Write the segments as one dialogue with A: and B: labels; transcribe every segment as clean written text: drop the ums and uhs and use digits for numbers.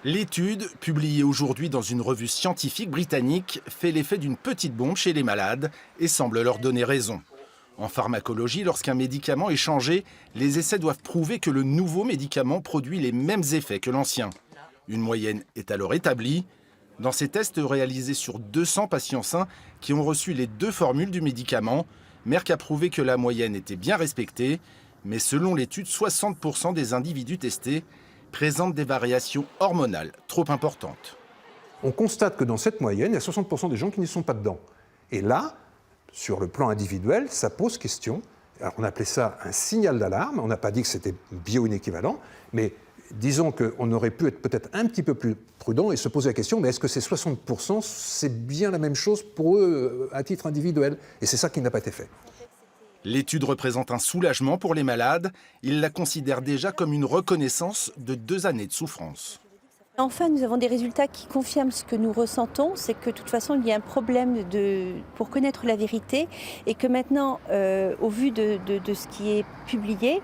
A: L'étude, publiée aujourd'hui dans une revue scientifique britannique, fait l'effet d'une petite bombe chez les malades et semble leur donner raison. En pharmacologie, lorsqu'un médicament est changé, les essais doivent prouver que le nouveau médicament produit les mêmes effets que l'ancien. Une moyenne est alors établie. Dans ces tests réalisés sur 200 patients sains qui ont reçu les deux formules du médicament, Merck a prouvé que la moyenne était bien respectée, mais selon l'étude, 60% des individus testés présentent des variations hormonales trop importantes.
B: On constate que dans cette moyenne, il y a 60% des gens qui n'y sont pas dedans. Et là, sur le plan individuel, ça pose question. Alors on appelait ça un signal d'alarme, on n'a pas dit que c'était bio-inéquivalent, mais disons qu'on aurait pu être peut-être un petit peu plus prudent et se poser la question, mais est-ce que ces 60%, c'est bien la même chose pour eux à titre individuel? Et c'est ça qui n'a pas été fait.
A: L'étude représente un soulagement pour les malades. Ils la considèrent déjà comme une reconnaissance de 2 années de souffrance.
C: Enfin, nous avons des résultats qui confirment ce que nous ressentons, c'est que de toute façon, il y a un problème pour connaître la vérité et que maintenant, au vu de ce qui est publié,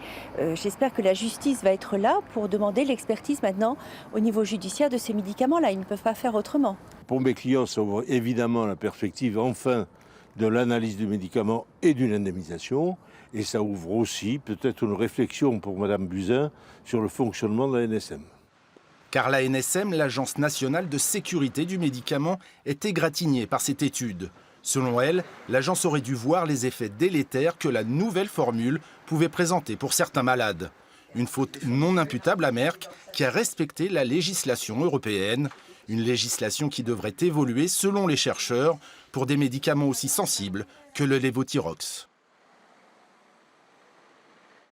C: j'espère que la justice va être là pour demander l'expertise maintenant au niveau judiciaire de ces médicaments-là. Ils ne peuvent pas faire autrement.
D: Pour mes clients, ça ouvre évidemment la perspective enfin de l'analyse du médicament et d'une indemnisation. Et ça ouvre aussi peut-être une réflexion pour Mme Buzyn sur le fonctionnement de la NSM.
A: Car la NSM, l'Agence nationale de sécurité du médicament, est égratignée par cette étude. Selon elle, l'agence aurait dû voir les effets délétères que la nouvelle formule pouvait présenter pour certains malades. Une faute non imputable à Merck, qui a respecté la législation européenne. Une législation qui devrait évoluer, selon les chercheurs, pour des médicaments aussi sensibles que le lévothyrox.